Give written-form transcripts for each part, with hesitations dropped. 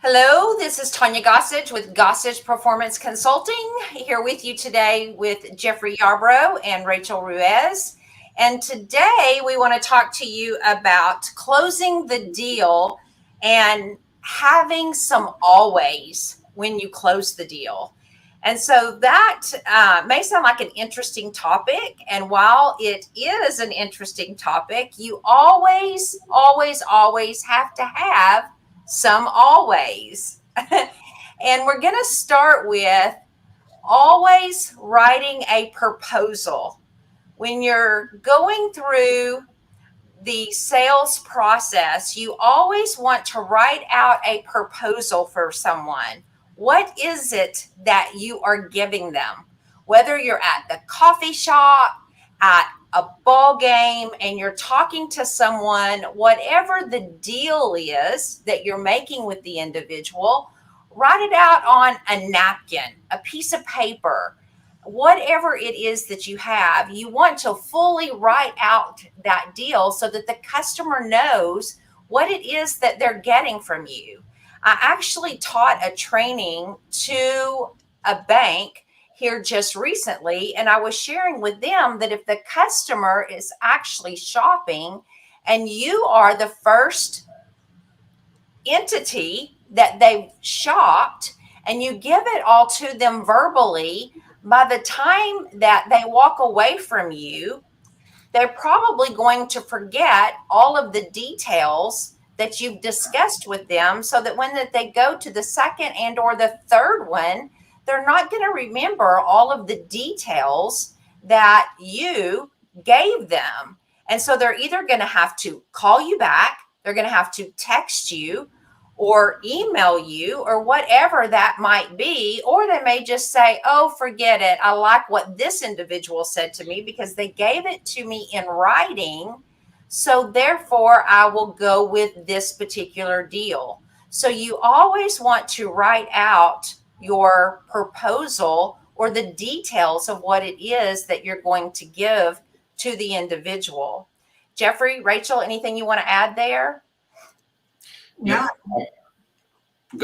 Hello, this is Tanya Gossage with Gossage Performance Consulting, here with you today with Jeffrey Yarbrough and Rachel Ruiz. And today we want to talk to you about closing the deal and having some always when you close the deal. And so that may sound like an interesting topic. And while it is an interesting topic, you always have to have some always. And we're going to start with always writing a proposal. When you're going through the sales process, you always want to write out a proposal for someone. What is it that you are giving them? Whether you're at the coffee shop, at a ball game, and you're talking to someone, whatever the deal is that you're making with the individual, write it out on a napkin, a piece of paper, whatever it is that you have. You want to fully write out that deal so that the customer knows what it is that they're getting from you. I actually taught a training to a bank here just recently, and I was sharing with them that if the customer is actually shopping and you are the first entity that they've shopped and you give it all to them verbally, by the time that they walk away from you, they're probably going to forget all of the details that you've discussed with them, so that when they go to the second and or the third one, they're not going to remember all of the details that you gave them. And so they're either going to have to call you back, they're going to have to text you or email you or whatever that might be, or they may just say, oh, forget it. I like what this individual said to me because they gave it to me in writing. So therefore, I will go with this particular deal. So you always want to write out your proposal or the details of what it is that you're going to give to the individual. Jeffrey, Rachel, anything you want to add there? No.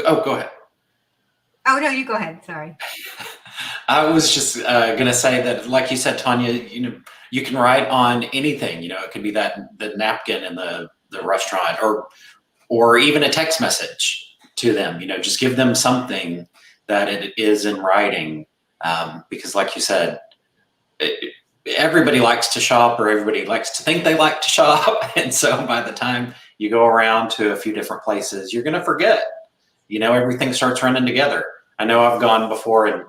Oh, go ahead. Oh, no, you go ahead. Sorry. I was just going to say that, like you said, Tanya, you can write on anything. It could be the napkin in the restaurant, or even a text message to them. Just give them something that it is in writing, because, like you said, everybody likes to shop, or everybody likes to think they like to shop, and so by the time you go around to a few different places, you're going to forget. Everything starts running together. I know I've gone before and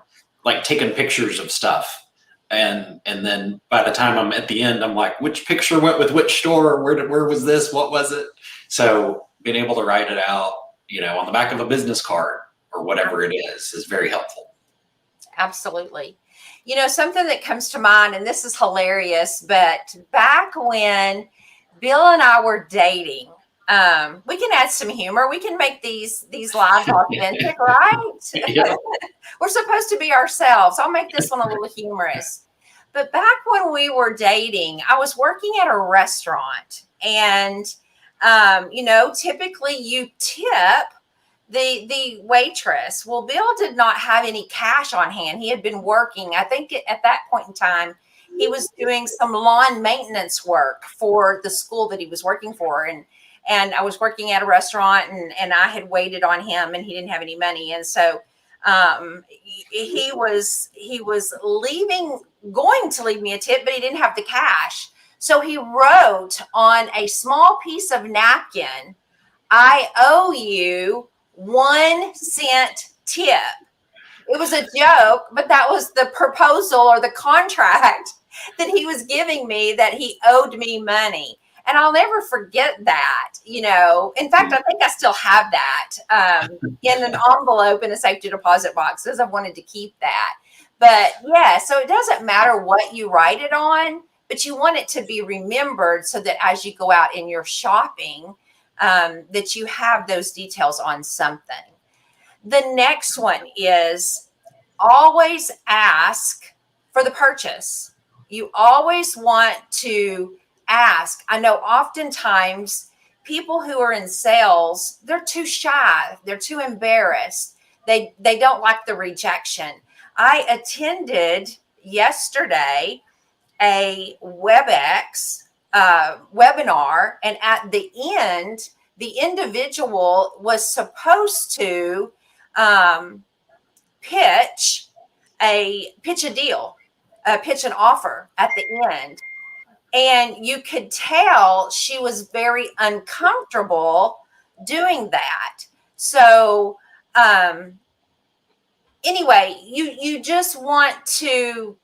taken pictures of stuff, and then by the time I'm at the end, I'm like, which picture went with which store? Where was this? What was it? So being able to write it out, on the back of a business card or whatever it is very helpful. Absolutely. Something that comes to mind, and this is hilarious, but back when Bill and I were dating, we can add some humor. We can make these lives authentic, right? Yeah. We're supposed to be ourselves. I'll make this one a little humorous. But back when we were dating, I was working at a restaurant, and typically you tip the waitress. Well, Bill did not have any cash on hand. He had been working. I think at that point in time, he was doing some lawn maintenance work for the school that he was working for. And I was working at a restaurant, and I had waited on him, and he didn't have any money. And so he was going to leave me a tip, but he didn't have the cash. So he wrote on a small piece of napkin, I owe you 1 cent tip. It was a joke, but that was the proposal or the contract that he was giving me, that he owed me money. And I'll never forget that. In fact, I think I still have that in an envelope in a safety deposit box, because I wanted to keep that. But yeah, so it doesn't matter what you write it on, but you want it to be remembered so that as you go out and you're shopping, that you have those details on something. The next one is always ask for the purchase. You always want to ask. I know oftentimes people who are in sales, they're too shy. They're too embarrassed. They don't like the rejection. I attended yesterday a WebEx webinar, and at the end, the individual was supposed to pitch a deal, pitch an offer at the end. And you could tell she was very uncomfortable doing that. So anyway, you just want to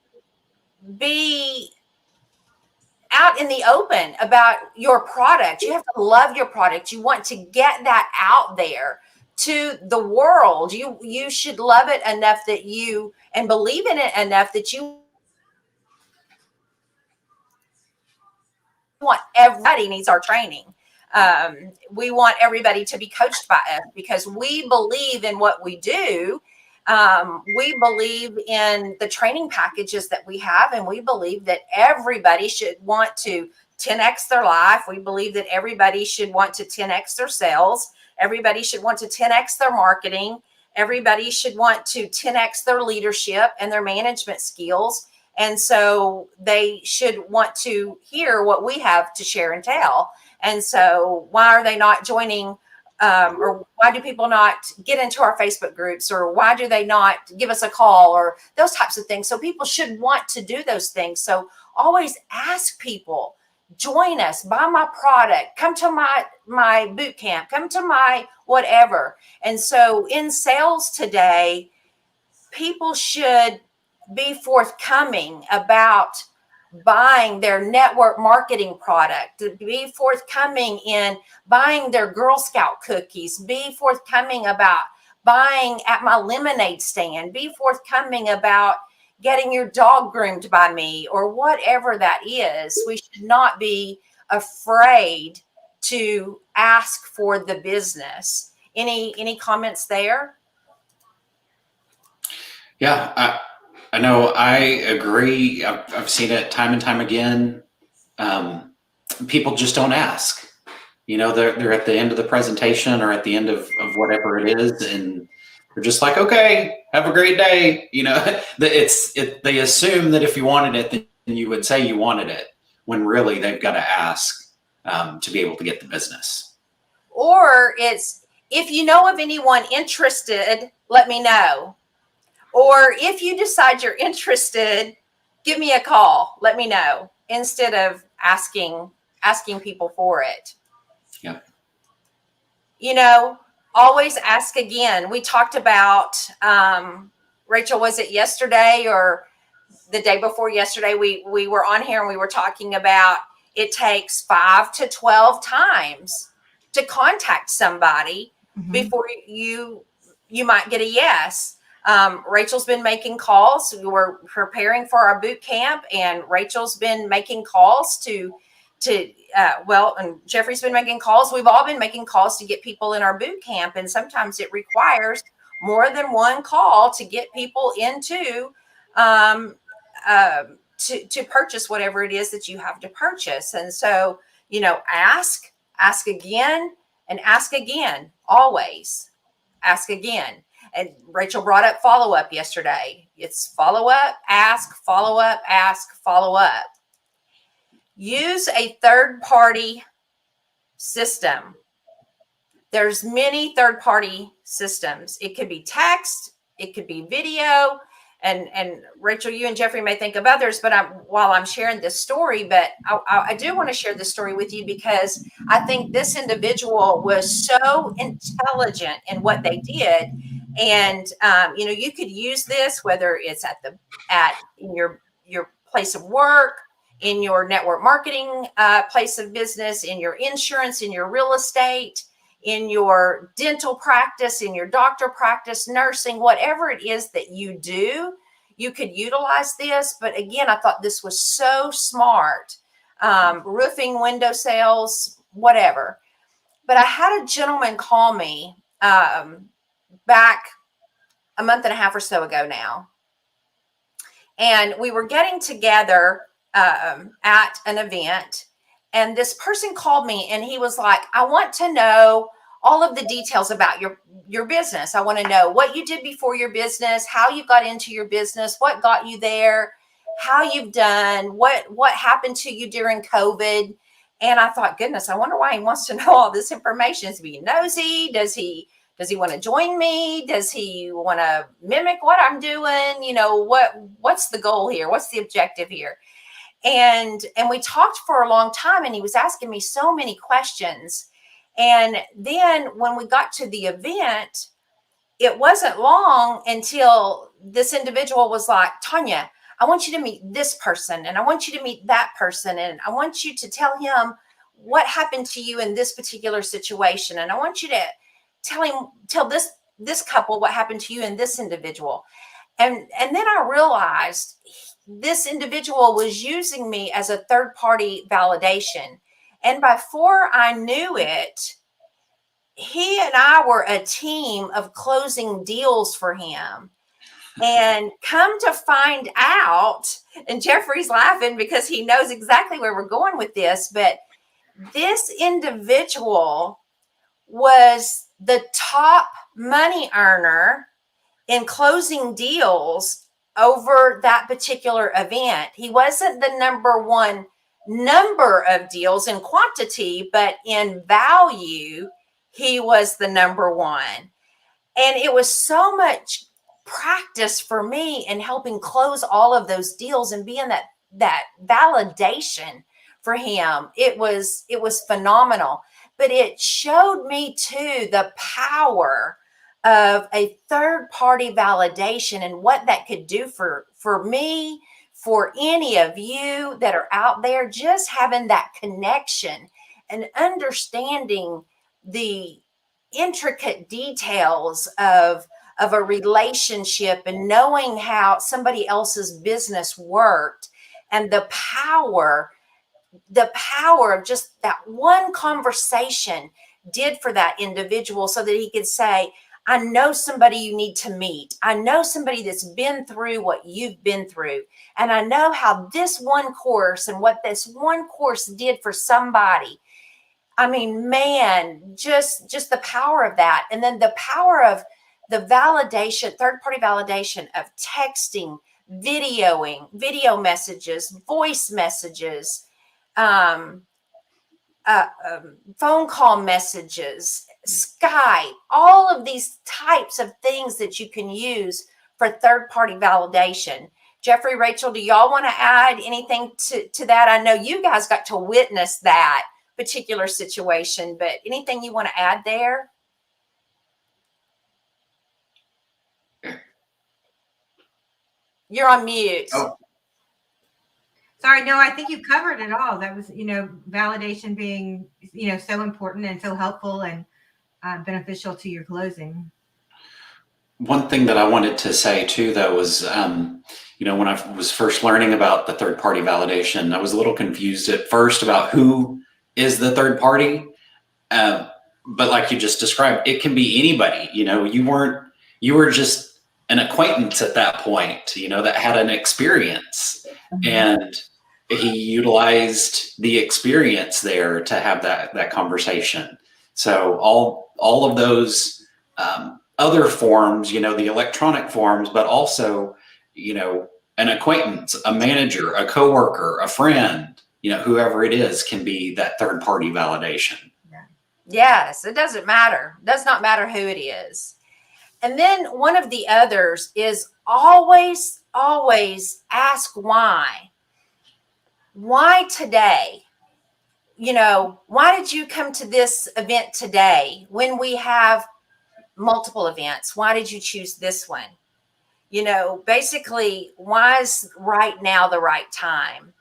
be out in the open about your product. You have to love your product. You want to get that out there to the world. You should love it enough that you, and believe in it enough that you want everybody needs our training. We want everybody to be coached by us because we believe in what we do. We believe in the training packages that we have, and we believe that everybody should want to 10x their life. We believe that everybody should want to 10x their sales. Everybody should want to 10x their marketing. Everybody should want to 10x their leadership and their management skills. And so they should want to hear what we have to share and tell. And so why are they not joining? Or why do people not get into our Facebook groups, or why do they not give us a call, or those types of things? So people should want to do those things. So always ask people, join us, buy my product, come to my boot camp, come to my whatever. And so in sales today, people should be forthcoming about buying their network marketing product, to be forthcoming in buying their Girl Scout cookies, be forthcoming about buying at my lemonade stand, be forthcoming about getting your dog groomed by me, or whatever that is. We should not be afraid to ask for the business. Any comments there? Yeah, I know. I agree. I've seen it time and time again. People just don't ask. You know, they're at the end of the presentation or at the end of whatever it is, and they're just like, "Okay, have a great day." You know, they assume that if you wanted it, then you would say you wanted it, when really they've got to ask to be able to get the business. Or it's, if you know of anyone interested, let me know. Or if you decide you're interested, give me a call. Let me know, instead of asking people for it. Yeah. You know, always ask again. We talked about, Rachel, was it yesterday or the day before yesterday? We were on here and we were talking about it takes 5 to 12 times to contact somebody before you might get a yes. Rachel's been making calls. We're preparing for our boot camp, and Rachel's been making calls and Jeffrey's been making calls. We've all been making calls to get people in our boot camp, and sometimes it requires more than one call to get people into to purchase whatever it is that you have to purchase. And so, you know, ask again, and ask again. Always ask again. And Rachel brought up follow-up yesterday. It's follow-up, ask, follow-up, ask, follow-up. Use a third-party system. There's many third-party systems. It could be text, it could be video. And Rachel, you and Jeffrey may think of others, but while I'm sharing this story, but I do want to share this story with you because I think this individual was so intelligent in what they did. And, you know, you could use this, whether it's in your place of work, in your network marketing place of business, in your insurance, in your real estate, in your dental practice, in your doctor practice, nursing, whatever it is that you do, you could utilize this. But again, I thought this was so smart. Roofing, window sales, whatever. But I had a gentleman call me back a month and a half or so ago now. And we were getting together at an event. And this person called me and he was like, I want to know all of the details about your business. I want to know what you did before your business, how you got into your business, what got you there, how you've done, what happened to you during COVID. And I thought, goodness, I wonder why he wants to know all this information. Is he nosy? Does he want to join me? Does he want to mimic what I'm doing? You know, what's the goal here? What's the objective here? And we talked for a long time, and he was asking me so many questions. And then when we got to the event, it wasn't long until this individual was like, Tanya, I want you to meet this person, and I want you to meet that person, and I want you to tell him what happened to you in this particular situation, and I want you to tell this couple what happened to you and this individual. And then I realized this individual was using me as a third-party validation. And before I knew it, he and I were a team of closing deals for him. And come to find out, and Jeffrey's laughing because he knows exactly where we're going with this, but this individual was the top money earner in closing deals over that particular event. He wasn't the number one number of deals in quantity, but in value, he was the number one. And it was so much practice for me in helping close all of those deals and being that validation for him. It was phenomenal, but it showed me too the power of a third party validation and what that could do for me, for any of you that are out there, just having that connection and understanding the intricate details of a relationship and knowing how somebody else's business worked, and the power of just that one conversation did for that individual, so that he could say, I know somebody you need to meet. I know somebody that's been through what you've been through. And I know how this one course and what this one course did for somebody. I mean, man, just the power of that. And then the power of the validation, third-party validation of texting, videoing, video messages, voice messages, phone call messages, Skype, all of these types of things that you can use for third-party validation. Jeffrey, Rachel, do y'all want to add anything to that? I know you guys got to witness that particular situation, but anything you want to add there? You're on mute. Oh. Sorry, no, I think you covered it all. That was, validation being, so important and so helpful and beneficial to your closing. One thing that I wanted to say too, though, was, when I was first learning about the third party validation, I was a little confused at first about who is the third party. But like you just described, it can be anybody. You were just an acquaintance at that point, that had an experience, and he utilized the experience there to have that conversation. So all of those other forms, the electronic forms, but also, an acquaintance, a manager, a coworker, a friend, whoever it is can be that third party validation. Yes, it doesn't matter. It does not matter who it is. And then one of the others is always ask why. Why today? Why did you come to this event today when we have multiple events? Why did you choose this one? Basically, why is right now the right time?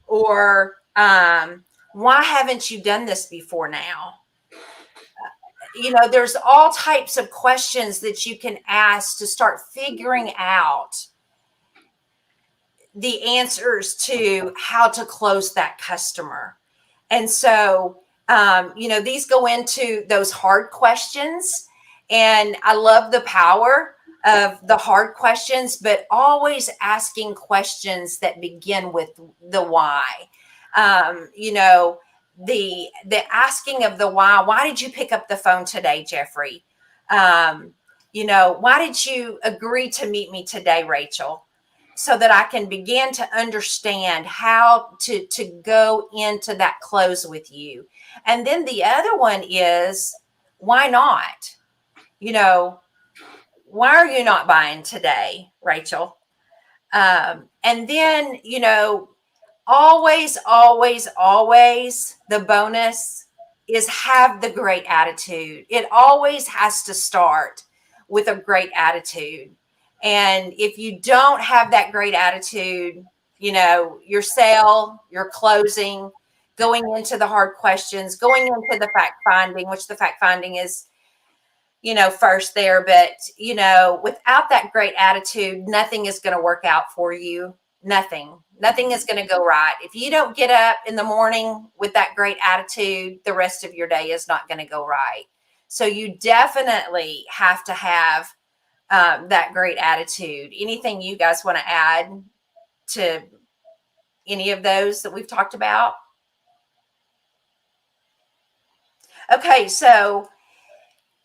Or why haven't you done this before now? There's all types of questions that you can ask to start figuring out the answers to how to close that customer. And so, these go into those hard questions. And I love the power of the hard questions, but always asking questions that begin with the why. You know, the asking of the why did you pick up the phone today, Jeffrey? You know, why did you agree to meet me today, Rachel? So that I can begin to understand how to go into that close with you. And then the other one is, why not? You know, why are you not buying today, Rachel? And then, you know, always, always, always the bonus is have the great attitude. It always has to start with a great attitude. And if you don't have that great attitude, you know, your sale, your closing, going into the hard questions, going into the fact finding, which the fact finding is, you know, first there. But, you know, without that great attitude, nothing is going to work out for you. Nothing is going to go right. If you don't get up in the morning with that great attitude, the rest of your day is not going to go right. So you definitely have to have that great attitude. Anything you guys want to add to any of those that we've talked about? Okay, so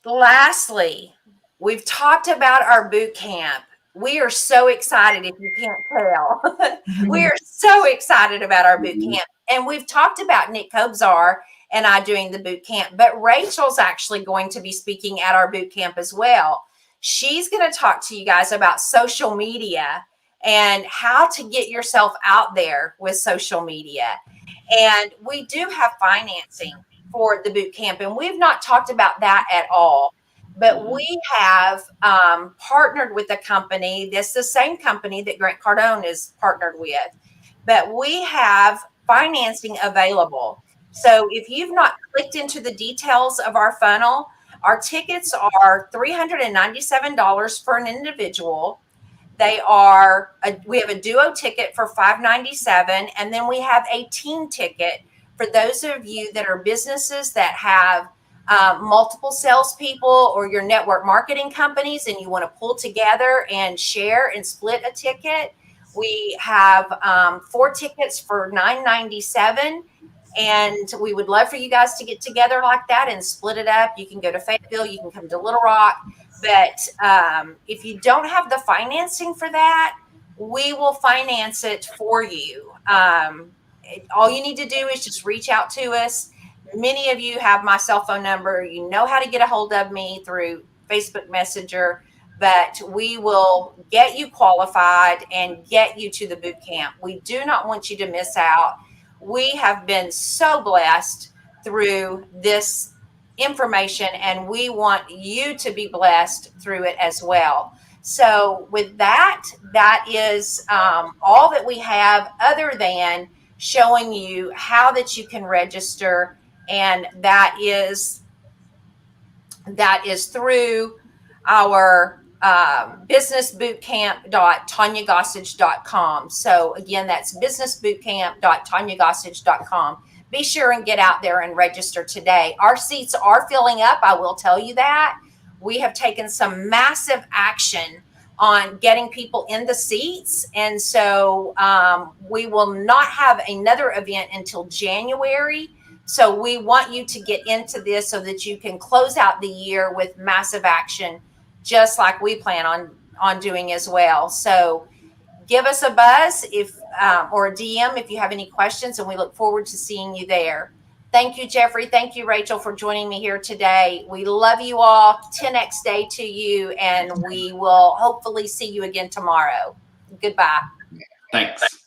lastly, we've talked about our boot camp. We are so excited, if you can't tell. We are so excited about our boot camp. And we've talked about Nick Kobzar and I doing the boot camp, but Rachel's actually going to be speaking at our boot camp as well. She's going to talk to you guys about social media and how to get yourself out there with social media. And we do have financing for the boot camp, and we've not talked about that at all. But we have partnered with a company. That's the same company that Grant Cardone is partnered with. But we have financing available. So if you've not clicked into the details of our funnel, our tickets are $397 for an individual. They are we have a duo ticket for $597, and then we have a team ticket for those of you that are businesses that have multiple salespeople or your network marketing companies, and you want to pull together and share and split a ticket. We have 4 tickets for $997, and we would love for you guys to get together like that and split it up. You can go to Fayetteville, you can come to Little Rock, but if you don't have the financing for that, we will finance it for you. All you need to do is just reach out to us. Many of you have my cell phone number. You know how to get a hold of me through Facebook Messenger, but we will get you qualified and get you to the boot camp. We do not want you to miss out. We have been so blessed through this information, and we want you to be blessed through it as well. So with that, that is all that we have, other than showing you how that you can register, and that is through our businessbootcamp.tanyagossage.com. So again, that's businessbootcamp.tanyagossage.com. Be sure and get out there and register today. Our seats are filling up, I will tell you that. We have taken some massive action on getting people in the seats. And so we will not have another event until January. So we want you to get into this so that you can close out the year with massive action, just like we plan on doing as well. So give us a buzz or a DM if you have any questions, and we look forward to seeing you there. Thank you, Jeffrey. Thank you, Rachel, for joining me here today. We love you all. 10X day to you, and we will hopefully see you again tomorrow. Goodbye. Thanks.